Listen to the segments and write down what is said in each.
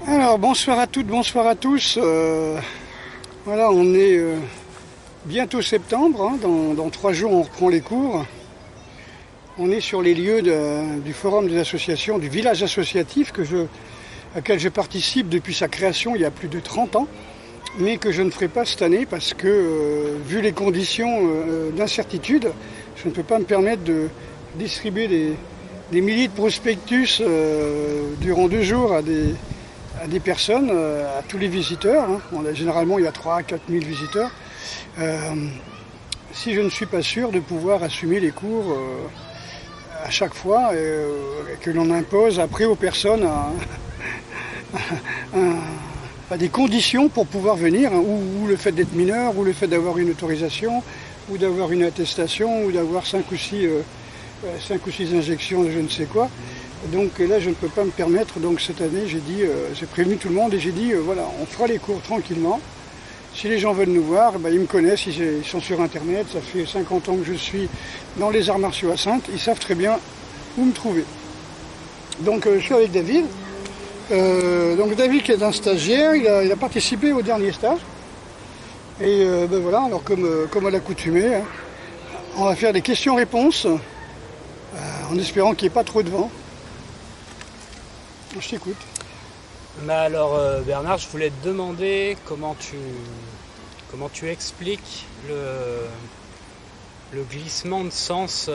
Alors bonsoir à toutes, bonsoir à tous. Voilà, on est bientôt septembre, hein, dans 3 jours on reprend les cours. On est sur les lieux du forum des associations, du village associatif auquel je participe depuis sa création il y a plus de 30 ans, mais que je ne ferai pas cette année parce que, vu les conditions d'incertitude, je ne peux pas me permettre de distribuer des milliers de prospectus durant 2 jours à des personnes, à tous les visiteurs. Hein. Généralement, il y a 3 à 4 000 visiteurs. Si je ne suis pas sûr de pouvoir assumer les cours à chaque fois, que l'on impose après aux personnes des conditions pour pouvoir venir, hein, ou le fait d'être mineur, ou le fait d'avoir une autorisation, ou d'avoir une attestation, ou d'avoir 5 ou 6 injections de je ne sais quoi. Donc là, je ne peux pas me permettre. Donc cette année, j'ai prévenu tout le monde et j'ai dit, voilà, on fera les cours tranquillement. Si les gens veulent nous voir, ils me connaissent, ils sont sur Internet. Ça fait 50 ans que je suis dans les arts martiaux à Saintes. Ils savent très bien où me trouver. Donc je suis avec David. Donc David qui est un stagiaire, il a participé au dernier stage. Et voilà, alors comme à l'accoutumée, hein, on va faire des questions-réponses en espérant qu'il n'y ait pas trop de vent. Je t'écoute. Alors Bernard, je voulais te demander comment tu expliques le glissement de sens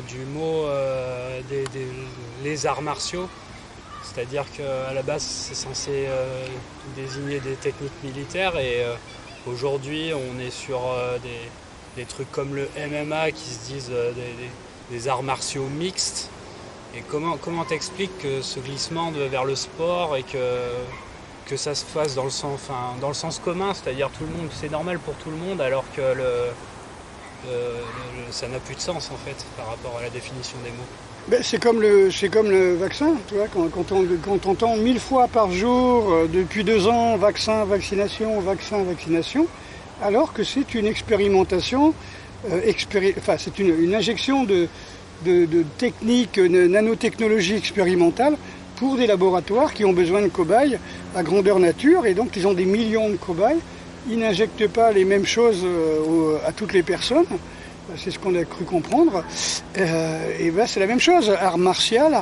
du mot les arts martiaux. C'est-à-dire qu'à la base c'est censé désigner des techniques militaires et aujourd'hui on est sur des trucs comme le MMA qui se disent des arts martiaux mixtes. Et comment t'expliques que ce glissement vers le sport et que ça se fasse dans le sens commun, c'est-à-dire tout le monde, c'est normal pour tout le monde, alors que ça n'a plus de sens en fait par rapport à la définition des mots. C'est comme le vaccin, tu vois, quand on entend 1000 fois par jour depuis 2 ans vaccin, vaccination, alors que c'est une expérimentation, c'est une injection de techniques, nanotechnologie expérimentale pour des laboratoires qui ont besoin de cobayes à grandeur nature, et donc ils ont des millions de cobayes. Ils n'injectent pas les mêmes choses à toutes les personnes, c'est ce qu'on a cru comprendre. Et c'est la même chose, art martial,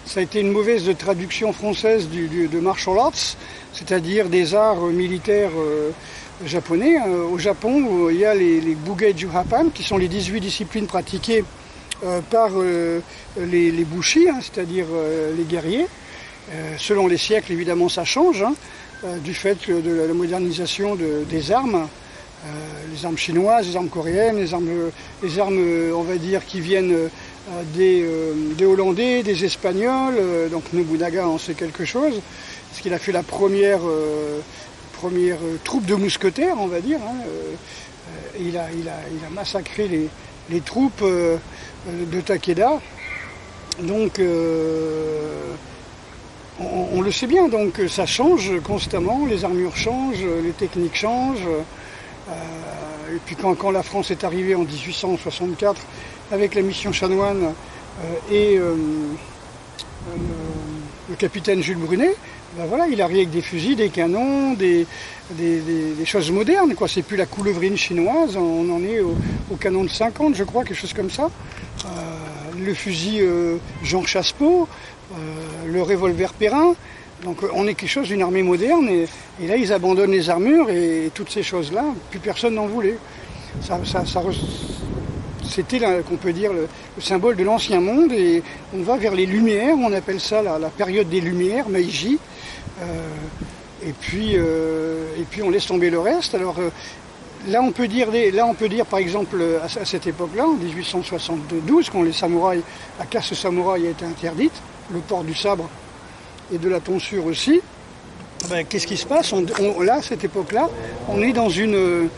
ça a été une mauvaise traduction française de martial arts, c'est-à-dire des arts militaires japonais. Au Japon, il y a les Bugei Juhapan, qui sont les 18 disciplines pratiquées par les bushi, hein, c'est-à-dire les guerriers. Selon les siècles, évidemment, ça change, hein, du fait de la modernisation des armes, les armes chinoises, les armes coréennes, les armes on va dire, qui viennent des Hollandais, des Espagnols. Donc Nobunaga en sait quelque chose, parce qu'il a fait la première troupe de mousquetaires, on va dire. Hein, il a massacré les troupes de Takeda. Donc on le sait bien, donc ça change constamment, les armures changent, les techniques changent. Et puis quand la France est arrivée en 1864 avec la mission chanoine et le capitaine Jules Brunet, voilà, il arrive avec des fusils, des canons, des choses modernes, quoi. C'est plus la coulevrine chinoise, on en est au canon de 50, je crois, quelque chose comme ça. Le fusil Jean Chassepeau, le revolver Perrin. Donc on est quelque chose d'une armée moderne, et là ils abandonnent les armures et toutes ces choses-là, plus personne n'en voulait. C'était, qu'on peut dire, le symbole de l'ancien monde, et on va vers les Lumières, on appelle ça la période des Lumières, Meiji, et puis on laisse tomber le reste. Alors là on peut dire par exemple à cette époque-là, en 1872, quand la casse samouraï a été interdite, le port du sabre et de la tonsure aussi, qu'est-ce qui se passe? Là, à cette époque-là, on est dans une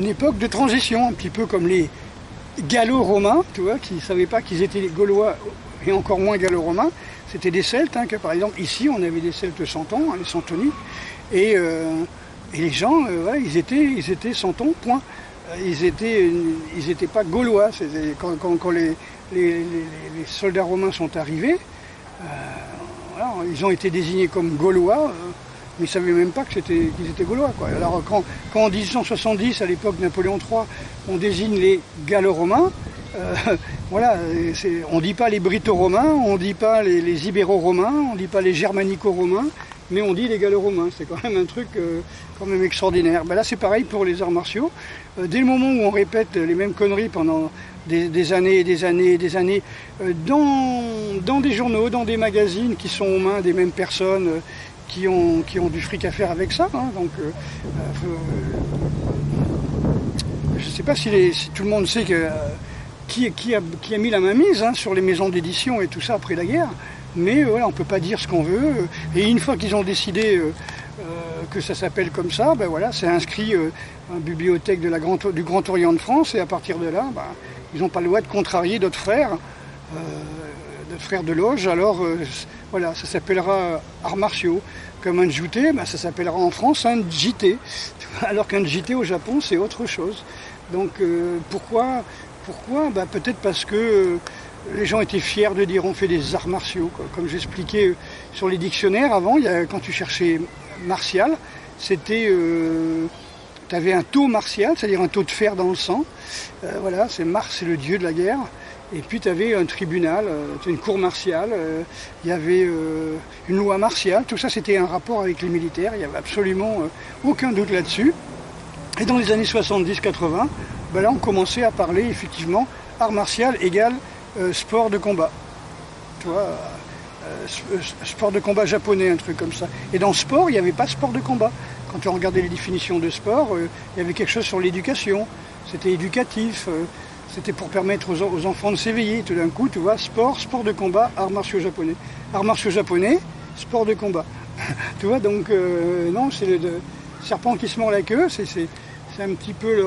époque de transition, un petit peu comme les Gallo-Romains, tu vois, qui ne savaient pas qu'ils étaient les Gaulois, et encore moins Gallo-Romains. C'était des Celtes, hein, que par exemple ici on avait des Celtes centons, hein, les Santoni, et les gens, voilà, ils étaient centons, point. Ils étaient pas Gaulois. Quand les soldats romains sont arrivés, Voilà, ils ont été désignés comme Gaulois, mais ils ne savaient même pas qu'ils étaient Gaulois, quoi. Alors quand en 1870, à l'époque de Napoléon III, on désigne les Gallo-Romains, voilà, on ne dit pas les Brito-Romains, on ne dit pas les Ibéro-Romains, on ne dit pas les Germanico-Romains, mais on dit les Gallo-Romains. C'est quand même un truc quand même extraordinaire. Ben là c'est pareil pour les arts martiaux. Dès le moment où on répète les mêmes conneries pendant des années et des années et des années, dans des journaux, dans des magazines qui sont aux mains des mêmes personnes qui ont du fric à faire avec ça, hein, donc je ne sais pas si tout le monde sait qui a mis la main mise, hein, sur les maisons d'édition et tout ça après la guerre, mais voilà, on ne peut pas dire ce qu'on veut. Et une fois qu'ils ont décidé que ça s'appelle comme ça, ben voilà, c'est inscrit en bibliothèque du Grand Orient de France, et à partir de là, ben, ils n'ont pas le droit de contrarier d'autres frères de loge. Alors voilà, ça s'appellera arts martiaux. Comme un JT, ben, ça s'appellera en France un JT, alors qu'un JT au Japon c'est autre chose. Donc pourquoi ben, peut-être parce que les gens étaient fiers de dire on fait des arts martiaux, quoi. Comme j'expliquais sur les dictionnaires avant, quand tu cherchais martial, c'était tu avais un taux martial, c'est-à-dire un taux de fer dans le sang. Voilà, Mars, c'est le dieu de la guerre. Et puis tu avais un tribunal, une cour martiale, il y avait une loi martiale, tout ça c'était un rapport avec les militaires, il n'y avait absolument aucun doute là-dessus. Et dans les années 70-80, ben là on commençait à parler effectivement art martial égale sport de combat. Tu vois, sport de combat japonais, un truc comme ça. Et dans sport, il n'y avait pas sport de combat. Quand tu regardais les définitions de sport, il y avait quelque chose sur l'éducation, c'était éducatif. C'était pour permettre aux enfants de s'éveiller. Tout d'un coup, tu vois, sport de combat, arts martiaux japonais. Arts martiaux japonais, sport de combat. Tu vois, donc, non, c'est le serpent qui se mord la queue, c'est un petit peu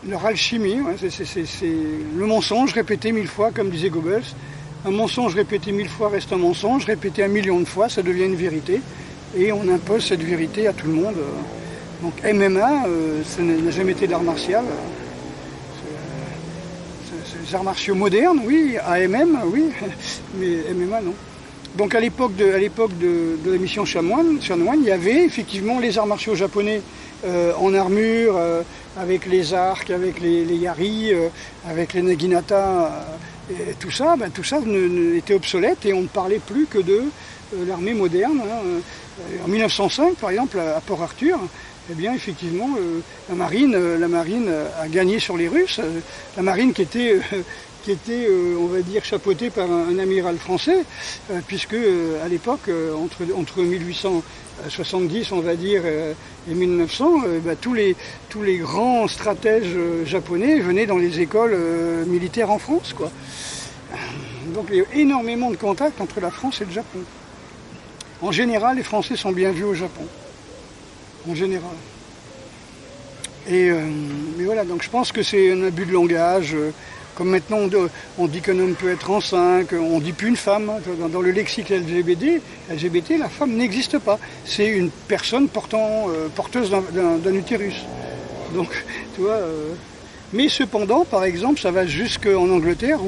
leur alchimie. Ouais. C'est le mensonge répété 1000 fois, comme disait Goebbels. Un mensonge répété 1000 fois reste un mensonge, répété 1 million de fois, ça devient une vérité. Et on impose cette vérité à tout le monde. Donc MMA, ça n'a jamais été de l'art martial. Les arts martiaux modernes, oui, AMM, oui, mais MMA, non. Donc à l'époque de la mission Chanoine, il y avait effectivement les arts martiaux japonais en armure, avec les arcs, avec les yari, avec les naginata, et tout ça, ben, était obsolète et on ne parlait plus que de l'armée moderne. Hein. En 1905, par exemple, à Port Arthur, eh bien, effectivement, la marine a gagné sur les Russes. La marine qui était, on va dire, chapeautée par un amiral français, puisque à l'époque, entre 1870, on va dire, et 1900, bah, tous les grands stratèges japonais venaient dans les écoles militaires en France, quoi. Donc, il y a eu énormément de contacts entre la France et le Japon. En général, les Français sont bien vus au Japon. En général. Mais voilà, donc je pense que c'est un abus de langage. Comme maintenant on dit qu'un homme peut être enceinte, on ne dit plus une femme. Dans le lexique LGBT, la femme n'existe pas. C'est une personne porteuse d'un utérus. Donc, tu vois. Mais cependant, par exemple, ça va jusqu'en Angleterre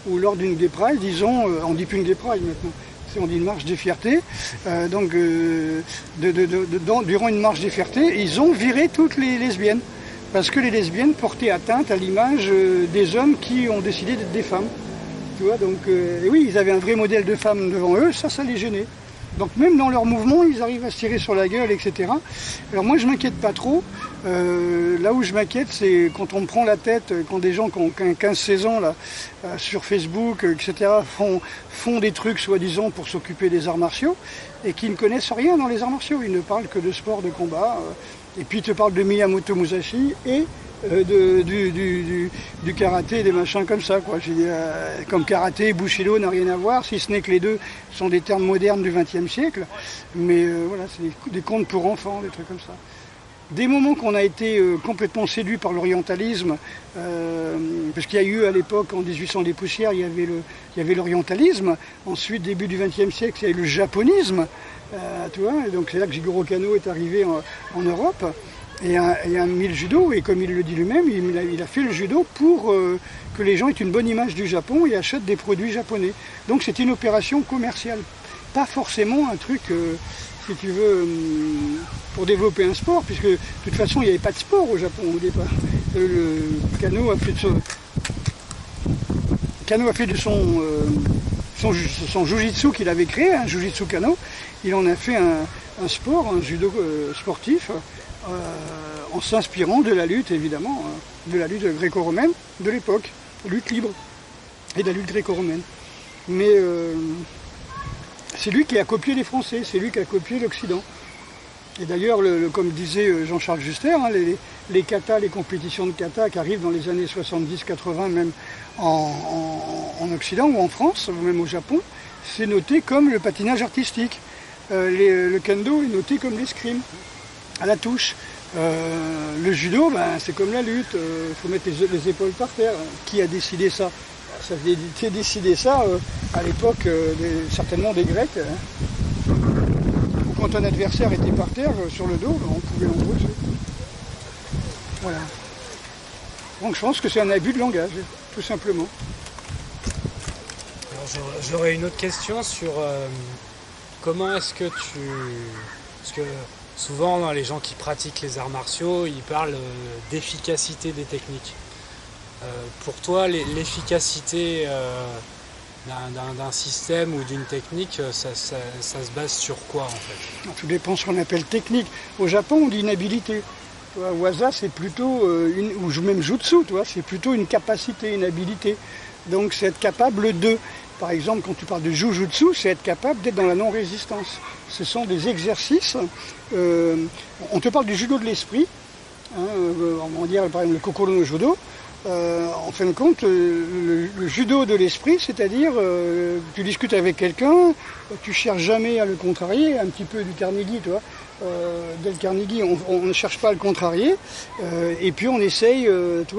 où lors d'une Gay Pride, disons, on ne dit plus une Gay Pride maintenant. On dit une marche des fiertés. Durant une marche des fiertés, ils ont viré toutes les lesbiennes. Parce que les lesbiennes portaient atteinte à l'image des hommes qui ont décidé d'être des femmes. Tu vois, donc, et oui, ils avaient un vrai modèle de femme devant eux, ça les gênait. Donc même dans leur mouvement, ils arrivent à se tirer sur la gueule, etc. Alors moi, je ne m'inquiète pas trop. Là où je m'inquiète, c'est quand on me prend la tête, quand des gens qui ont 15-16 ans là, sur Facebook, etc., font des trucs soi-disant pour s'occuper des arts martiaux et qui ne connaissent rien dans les arts martiaux. Ils ne parlent que de sport, de combat. Et puis ils te parlent de Miyamoto Musashi et du karaté, des machins comme ça, quoi. Comme karaté, bushido n'a rien à voir, si ce n'est que les deux sont des termes modernes du XXe siècle. Mais voilà, c'est des contes pour enfants, des trucs comme ça. Dès le moment qu'on a été complètement séduit par l'orientalisme, parce qu'il y a eu à l'époque, en 1800 des poussières, il y avait l'orientalisme. Ensuite, début du XXe siècle, il y a eu le japonisme. Tu vois, et donc c'est là que Jigoro Kano est arrivé en Europe. et un mille judo, et comme il le dit lui-même, il a fait le judo pour que les gens aient une bonne image du Japon et achètent des produits japonais. Donc c'est une opération commerciale, pas forcément un truc, si tu veux, pour développer un sport, puisque de toute façon il n'y avait pas de sport au Japon au départ. Le Kano a fait de son jujitsu qu'il avait créé, un jujitsu Kano, il en a fait un sport, un judo sportif, en s'inspirant de la lutte, évidemment, de la lutte gréco-romaine de l'époque, lutte libre, et de la lutte gréco-romaine. Mais c'est lui qui a copié les Français, c'est lui qui a copié l'Occident. Et d'ailleurs, comme disait Jean-Charles Juster, hein, les katas, les compétitions de kata qui arrivent dans les années 70-80, même en Occident ou en France, ou même au Japon, c'est noté comme le patinage artistique. Le kendo est noté comme l'escrime, à la touche. Le judo, c'est comme la lutte, il faut mettre les épaules par terre. Qui a décidé ça? Ça a été décidé ça à l'époque certainement des Grecs. Hein. Quand un adversaire était par terre sur le dos, on pouvait l'embaucher. Voilà. Donc je pense que c'est un abus de langage, tout simplement. J'aurais une autre question sur comment est-ce que tu... Parce que souvent, les gens qui pratiquent les arts martiaux, ils parlent d'efficacité des techniques. Pour toi, l'efficacité d'un système ou d'une technique, ça se base sur quoi en fait? Tout dépend de ce qu'on appelle technique. Au Japon, on dit une habilité. Waza, c'est plutôt, ou même jutsu, c'est plutôt une capacité, une habilité. Donc c'est être capable de. Par exemple, quand tu parles de jujutsu, c'est être capable d'être dans la non-résistance. Ce sont des exercices. On te parle du judo de l'esprit. Hein, on va dire par exemple le kokoro no judo. En fin de compte, le judo de l'esprit, c'est-à-dire tu discutes avec quelqu'un, tu cherches jamais à le contrarier, un petit peu du Carnegie, toi. Dale Carnegie, on ne cherche pas à le contrarier, et puis on essaye, de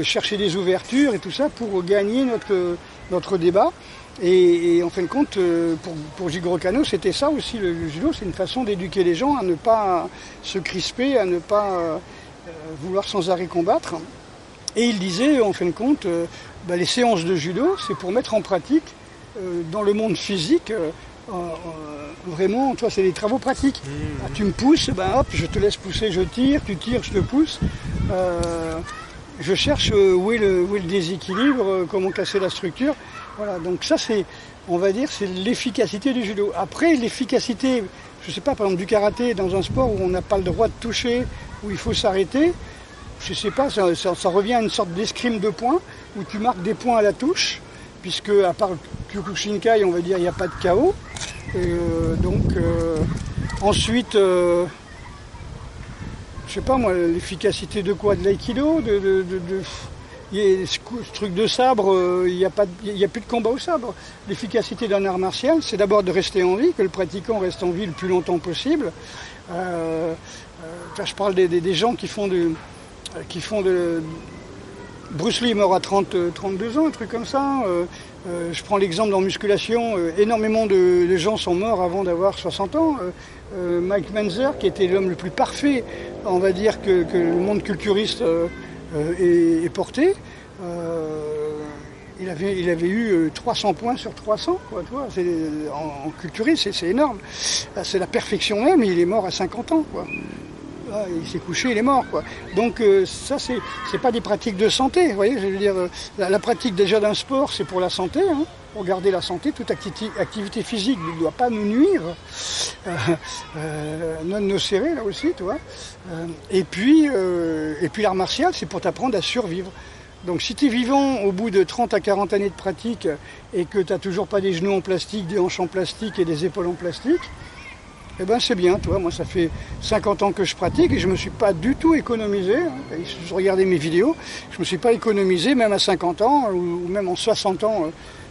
chercher des ouvertures et tout ça pour gagner notre débat. Et en fin de compte, pour Jigoro Kano, c'était ça aussi, le judo, c'est une façon d'éduquer les gens à ne pas se crisper, à ne pas vouloir sans arrêt combattre. Et il disait, en fin de compte, les séances de judo, c'est pour mettre en pratique, dans le monde physique, vraiment, toi, c'est des travaux pratiques. Ah, tu me pousses, hop, je te laisse pousser, je tire, tu tires, je te pousse. Je cherche où est le déséquilibre, comment casser la structure. Voilà, donc ça, on va dire, c'est l'efficacité du judo. Après, l'efficacité, je ne sais pas, par exemple, du karaté, dans un sport où on n'a pas le droit de toucher, où il faut s'arrêter, je ne sais pas, ça revient à une sorte d'escrime de points, où tu marques des points à la touche, puisque à part Kyokushinkai, on va dire, il n'y a pas de KO. Ensuite, je sais pas moi, l'efficacité de quoi? De l'aïkido, ce truc de sabre, il n'y a plus de combat au sabre. L'efficacité d'un art martial, c'est d'abord de rester en vie, que le pratiquant reste en vie le plus longtemps possible. Je parle des gens qui font de... Bruce Lee est mort à 32 ans, un truc comme ça. Je prends l'exemple en musculation, énormément de gens sont morts avant d'avoir 60 ans. Mike Menzer, qui était l'homme le plus parfait, on va dire, que le monde culturiste ait porté, il avait eu 300 points sur 300, quoi, tu vois, en culturiste, c'est énorme. C'est la perfection même, il est mort à 50 ans, quoi. Il s'est couché, il est mort, quoi. Donc ça, c'est pas des pratiques de santé, vous voyez, je veux dire, la pratique déjà d'un sport, c'est pour la santé, hein, pour garder la santé. Toute activité physique ne doit pas nous nuire, non nocere, là aussi, tu vois. Et puis l'art martial, c'est pour t'apprendre à survivre. Donc si tu es vivant au bout de 30 à 40 années de pratique et que tu n'as toujours pas des genoux en plastique, des hanches en plastique et des épaules en plastique, eh ben c'est bien, toi. Moi ça fait 50 ans que je pratique et je ne me suis pas du tout économisé. Je regardais mes vidéos, je ne me suis pas économisé même à 50 ans ou même en 60 ans.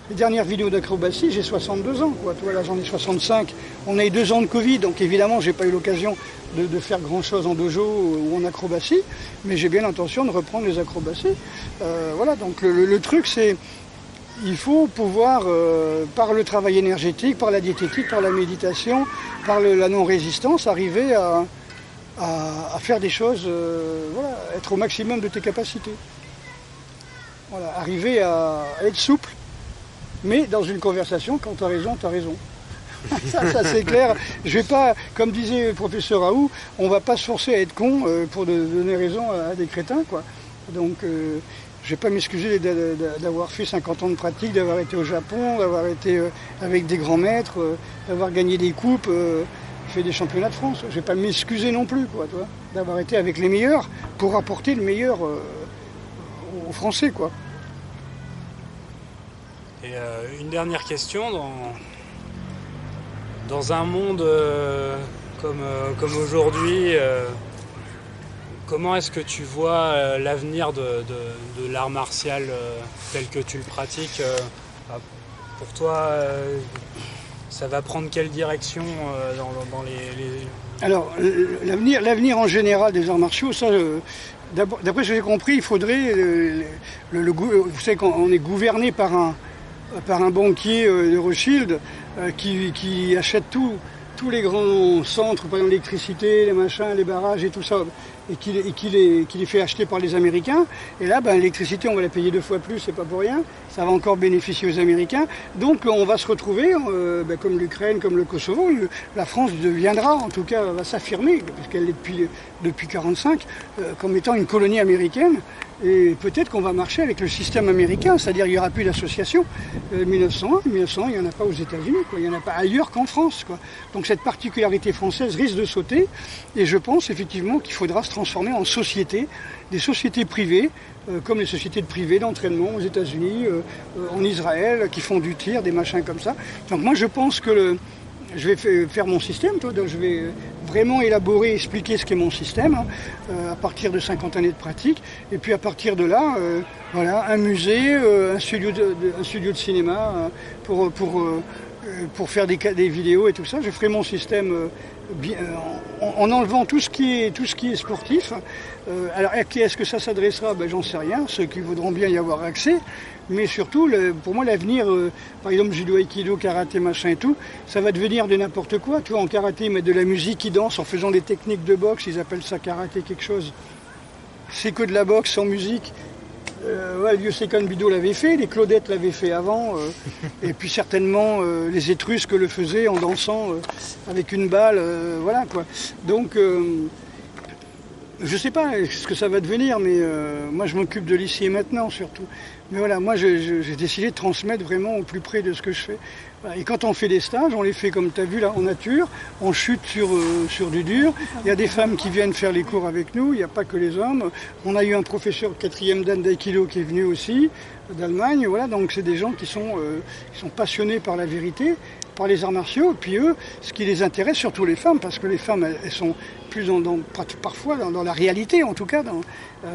Les dernières vidéos d'acrobatie, j'ai 62 ans, quoi. Toi là j'en ai 65. On a eu 2 ans de Covid, donc évidemment j'ai pas eu l'occasion de faire grand chose en dojo ou en acrobatie, mais j'ai bien l'intention de reprendre les acrobaties. Voilà, donc le truc c'est... Il faut pouvoir, par le travail énergétique, par la diététique, par la méditation, par la non-résistance, arriver à faire des choses, voilà, être au maximum de tes capacités. Voilà, arriver à être souple, mais dans une conversation, quand tu as raison, tu as raison. Ça c'est clair. Je vais pas, comme disait le professeur Raoult, on va pas se forcer à être con pour donner raison à des crétins, quoi. Donc je vais pas m'excuser d'avoir fait 50 ans de pratique, d'avoir été au Japon, d'avoir été avec des grands maîtres, d'avoir gagné des coupes, fait des championnats de France. Je vais pas m'excuser non plus, quoi, d'avoir été avec les meilleurs pour apporter le meilleur aux Français, quoi. Et une dernière question, dans un monde comme aujourd'hui, comment est-ce que tu vois l'avenir de l'art martial tel que tu le pratiques pour toi, ça va prendre quelle direction dans les... Alors, l'avenir en général des arts martiaux, ça, d'après ce que j'ai compris, il faudrait... vous savez qu'on est gouverné par un banquier de Rothschild qui achète tous les grands centres, par exemple l'électricité, les machins, les barrages et tout ça, et qui les fait acheter par les Américains. Et là, l'électricité, on va la payer 2 fois plus, c'est pas pour rien. Ça va encore bénéficier aux Américains. Donc on va se retrouver, comme l'Ukraine, comme le Kosovo, la France deviendra, en tout cas, va s'affirmer, puisqu'elle est depuis 1945, comme étant une colonie américaine. Et peut-être qu'on va marcher avec le système américain, c'est-à-dire qu'il n'y aura plus d'association. 1901, il n'y en a pas aux États-Unis, quoi. Il n'y en a pas ailleurs qu'en France, quoi. Donc cette particularité française risque de sauter, et je pense effectivement qu'il faudra se transformer en société, des sociétés privées, comme les sociétés de privées d'entraînement aux États-Unis, en Israël, qui font du tir, des machins comme ça. Donc moi je pense que je vais faire mon système, donc je vais vraiment élaborer, expliquer ce qu'est mon système, à partir de 50 années de pratique. Et puis à partir de là, voilà, un musée, un studio de cinéma pour faire des vidéos et tout ça. Je ferai mon système en enlevant tout ce qui est sportif. Alors à qui est-ce que ça s'adressera? J'en sais rien, ceux qui voudront bien y avoir accès. Mais surtout, pour moi, l'avenir, par exemple, judo, aikido, karaté, machin et tout, ça va devenir de n'importe quoi. Tu vois, en karaté, ils mettent de la musique, ils dansent en faisant des techniques de boxe, ils appellent ça karaté quelque chose. C'est que de la boxe sans musique. Ouais, le Yosekan Bido l'avait fait, les Claudettes l'avaient fait avant, et puis certainement les Étrusques le faisaient en dansant avec une balle, voilà quoi. Donc, je sais pas ce que ça va devenir, mais moi je m'occupe de l'ici et maintenant surtout. Mais voilà, moi j'ai décidé de transmettre vraiment au plus près de ce que je fais. Voilà. Et quand on fait des stages, on les fait comme tu as vu là en nature, on chute sur du dur. Il y a des femmes qui viennent faire les cours avec nous, il n'y a pas que les hommes. On a eu un professeur 4e dan d'aïkido qui est venu aussi, d'Allemagne. Voilà, donc c'est des gens qui sont passionnés par la vérité, par les arts martiaux. Et puis eux, ce qui les intéresse, surtout les femmes, parce que les femmes, elles sont plus parfois dans la réalité, en tout cas.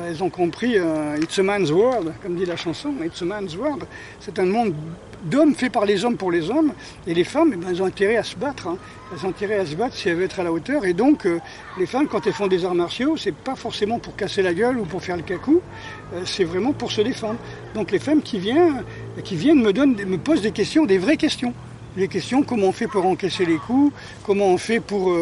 Elles ont compris It's a man's world, comme dit la chanson, It's a man's world. C'est un monde d'hommes fait par les hommes pour les hommes. Et les femmes, elles ont intérêt à se battre. Elles ont intérêt à se battre si elles veulent être à la hauteur. Et donc, les femmes, quand elles font des arts martiaux, c'est pas forcément pour casser la gueule ou pour faire le cacou. C'est vraiment pour se défendre. Donc les femmes qui viennent me posent des questions, des vraies questions. Les questions, comment on fait pour encaisser les coups, comment on fait pour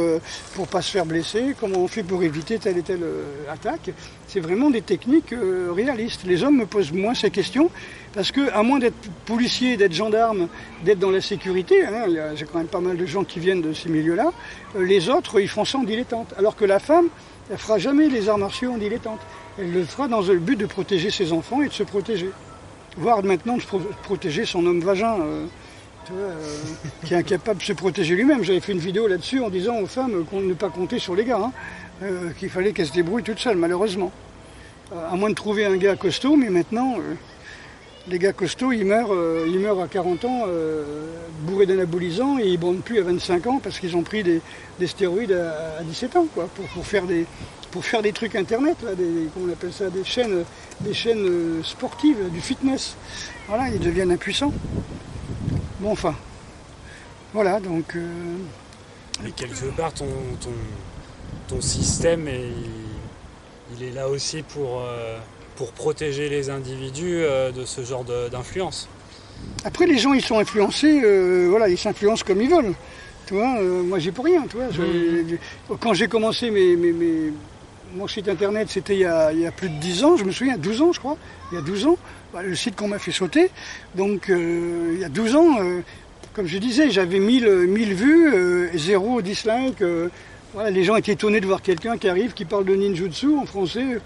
pas se faire blesser, comment on fait pour éviter telle et telle attaque. C'est vraiment des techniques réalistes. Les hommes me posent moins ces questions parce que, à moins d'être policier, d'être gendarme, d'être dans la sécurité, j'ai quand même pas mal de gens qui viennent de ces milieux-là, les autres, ils font ça en dilettante. Alors que la femme, elle fera jamais les arts martiaux en dilettante. Elle le fera dans le but de protéger ses enfants et de se protéger. Voire maintenant de protéger son homme vagin. Qui est incapable de se protéger lui-même. J'avais fait une vidéo là-dessus en disant aux femmes qu'on ne pas compter sur les gars, qu'il fallait qu'elles se débrouillent toutes seules, malheureusement. À moins de trouver un gars costaud, mais maintenant, les gars costauds, ils meurent à 40 ans, bourrés d'anabolisants, et ils ne bondent plus à 25 ans parce qu'ils ont pris des stéroïdes à 17 ans, quoi, pour faire des trucs internet, là, comment on appelle ça, des chaînes sportives, du fitness. Voilà, ils deviennent impuissants. Bon, enfin, voilà, donc... Et quelque part, ton système, il est là aussi pour protéger les individus de ce genre d'influence. Après, les gens, ils sont influencés, voilà, ils s'influencent comme ils veulent. Tu vois, moi j'y peux rien, tu vois. Quand j'ai commencé mon site internet, c'était il y a plus de 10 ans, je me souviens, 12 ans je crois, il y a 12 ans, le site qu'on m'a fait sauter. Donc il y a 12 ans, comme je disais, j'avais 1000 vues, 0 dislike. Voilà, les gens étaient étonnés de voir quelqu'un qui arrive, qui parle de ninjutsu en français.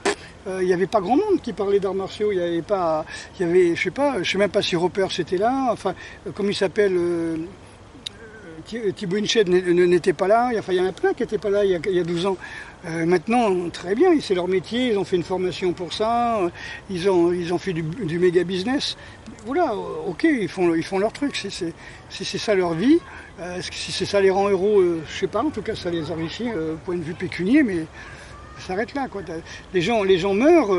Il n'y avait pas grand monde qui parlait d'arts martiaux. Il y avait pas, il y avait, je sais même pas si Roper c'était là. Enfin, comme il s'appelle, Thibaut Inchette n'était pas là. Enfin, il y en a plein qui n'étaient pas là il y a 12 ans. Maintenant, très bien, c'est leur métier. Ils ont fait une formation pour ça. Ils ont fait du méga business. Voilà, ok, ils font leur truc. C'est ça leur vie. Si c'est ça les rend heureux, je sais pas. En tout cas, ça les enrichit point de vue pécunier, mais ça s'arrête là, quoi. Les gens meurent,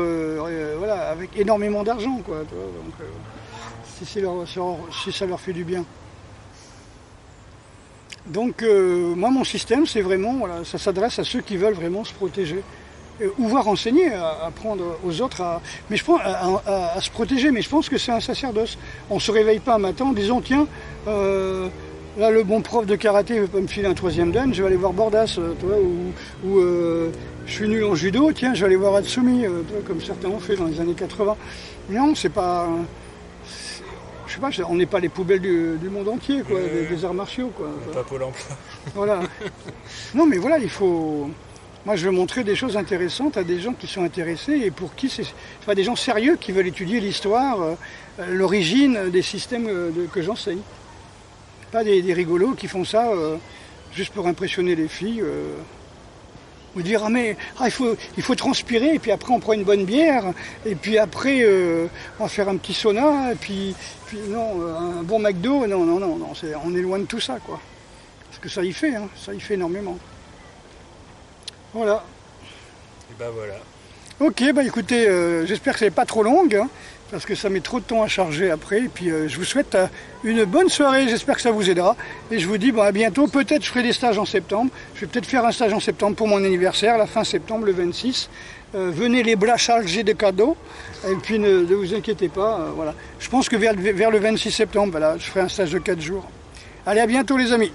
voilà, avec énormément d'argent, quoi. Donc, si ça leur fait du bien. Donc, moi, mon système, c'est vraiment, voilà, ça s'adresse à ceux qui veulent vraiment se protéger. Ou voir enseigner, apprendre aux autres mais je pense, à se protéger. Mais je pense que c'est un sacerdoce. On ne se réveille pas un matin en disant, tiens, là, le bon prof de karaté ne veut pas me filer un 3e dan, je vais aller voir Bordas, ou je suis nul en judo, tiens, je vais aller voir Atsumi, comme certains ont fait dans les années 80. Non, c'est pas... Je sais pas, on n'est pas les poubelles du monde entier, quoi, des arts martiaux, quoi. Pas Pôle emploi. Voilà. Non, mais voilà, il faut... Moi, je veux montrer des choses intéressantes à des gens qui sont intéressés et pour qui c'est pas des gens sérieux qui veulent étudier l'histoire, l'origine des systèmes que j'enseigne. Pas des rigolos qui font ça juste pour impressionner les filles. Ou dire il faut transpirer et puis après on prend une bonne bière et puis après on va faire un petit sauna et puis non, un bon McDo, non, on est loin de tout ça, quoi. Parce que ça y fait, hein, ça y fait énormément. Voilà. Et ben voilà. Ok, bah écoutez, j'espère que c'est pas trop longue, hein, parce que ça met trop de temps à charger après. Et puis je vous souhaite une bonne soirée, j'espère que ça vous aidera. Et je vous dis à bientôt, peut-être je ferai des stages en septembre. Je vais peut-être faire un stage en septembre pour mon anniversaire, la fin septembre, le 26. Venez les bras chargés de cadeaux. Et puis ne vous inquiétez pas, voilà. Je pense que vers le 26 septembre, voilà, je ferai un stage de 4 jours. Allez, à bientôt les amis.